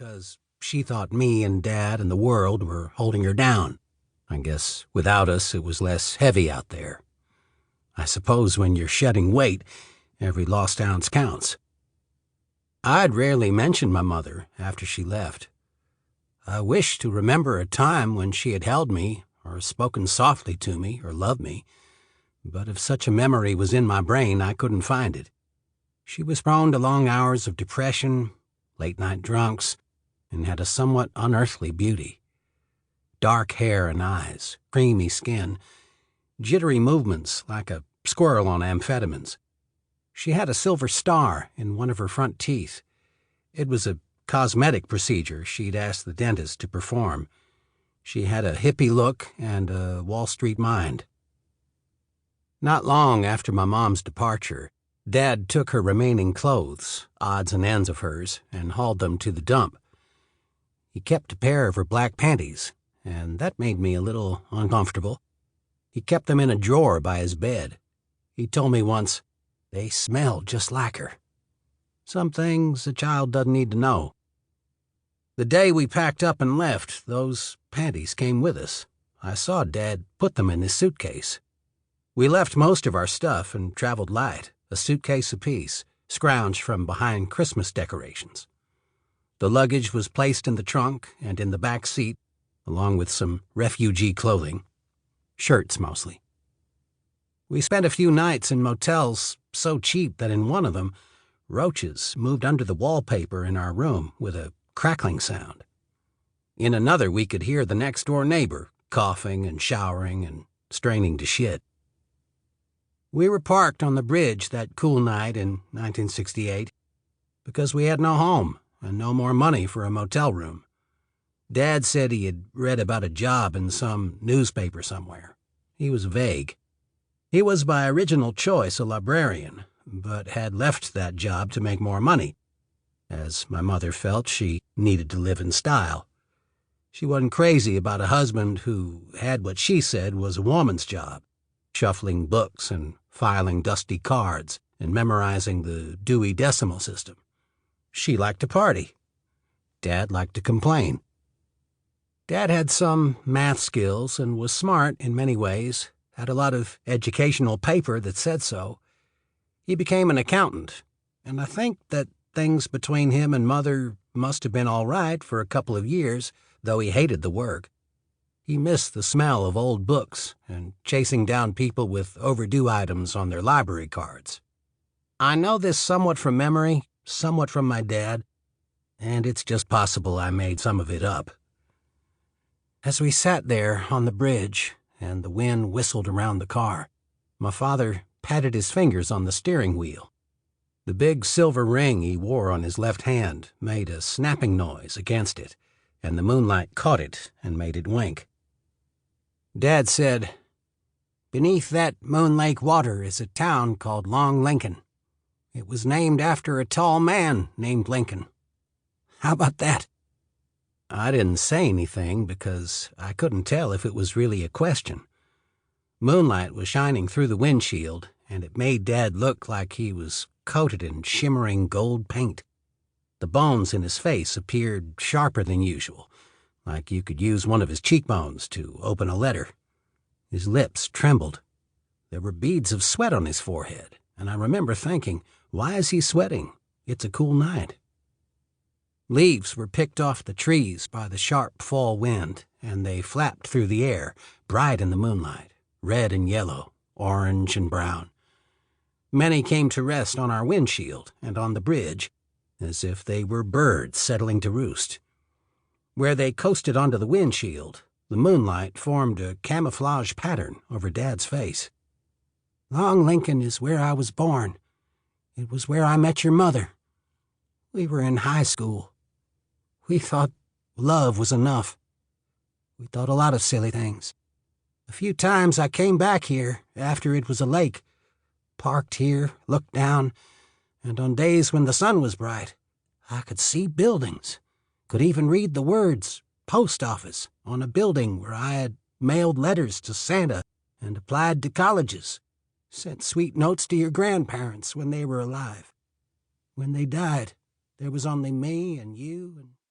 because she thought me and Dad and the world were holding her down. I guess without us it was less heavy out there. I suppose when you're shedding weight, every lost ounce counts. I'd rarely mentioned my mother after she left. I wished to remember a time when she had held me, or spoken softly to me, or loved me, but if such a memory was in my brain, I couldn't find it. She was prone to long hours of depression, late-night drunks, and had a somewhat unearthly beauty. Dark hair and eyes, creamy skin, jittery movements like a squirrel on amphetamines. She had a silver star in one of her front teeth. It was a cosmetic procedure she'd asked the dentist to perform. She had a hippie look and a Wall Street mind. Not long after my mom's departure, Dad took her remaining clothes, odds and ends of hers, and hauled them to the dump. He kept a pair of her black panties, and that made me a little uncomfortable. He kept them in a drawer by his bed. He told me once, "They smelled just like her." Some things a child doesn't need to know. The day we packed up and left, those panties came with us. I saw Dad put them in his suitcase. We left most of our stuff and traveled light, a suitcase apiece, scrounged from behind Christmas decorations. The luggage was placed in the trunk and in the back seat, along with some refugee clothing. Shirts, mostly. We spent a few nights in motels so cheap that in one of them, roaches moved under the wallpaper in our room with a crackling sound. In another, we could hear the next-door neighbor coughing and showering and straining to shit. We were parked on the bridge that cool night in 1968 because we had no home and no more money for a motel room. Dad said he had read about a job in some newspaper somewhere. He was vague. He was by original choice a librarian, but had left that job to make more money, as my mother felt she needed to live in style. She wasn't crazy about a husband who had what she said was a woman's job, shuffling books and filing dusty cards and memorizing the Dewey Decimal System. She liked to party. Dad liked to complain. Dad had some math skills and was smart in many ways, had a lot of educational paper that said so. He became an accountant, and I think that things between him and Mother must have been all right for a couple of years, though he hated the work. He missed the smell of old books and chasing down people with overdue items on their library cards. I know this somewhat from memory, somewhat from my dad, and it's just possible I made some of it up. As we sat there on the bridge and the wind whistled around the car, my father patted his fingers on the steering wheel. The big silver ring he wore on his left hand made a snapping noise against it, and the moonlight caught it and made it wink. Dad said, "Beneath that Moon Lake water is a town called Long Lincoln. It was named after a tall man named Lincoln. How about that?" I didn't say anything because I couldn't tell if it was really a question. Moonlight was shining through the windshield, and it made Dad look like he was coated in shimmering gold paint. The bones in his face appeared sharper than usual, like you could use one of his cheekbones to open a letter. His lips trembled. There were beads of sweat on his forehead, and I remember thinking, why is he sweating? It's a cool night. Leaves were picked off the trees by the sharp fall wind, and they flapped through the air, bright in the moonlight, red and yellow, orange and brown. Many came to rest on our windshield and on the bridge, as if they were birds settling to roost. Where they coasted onto the windshield, the moonlight formed a camouflage pattern over Dad's face. "Long Lincoln is where I was born. It was where I met your mother. We were in high school. We thought love was enough. We thought a lot of silly things. A few times I came back here after it was a lake, parked here, looked down, and on days when the sun was bright, I could see buildings, could even read the words post office on a building where I had mailed letters to Santa and applied to colleges, sent sweet notes to your grandparents when they were alive. When they died, there was only me and you and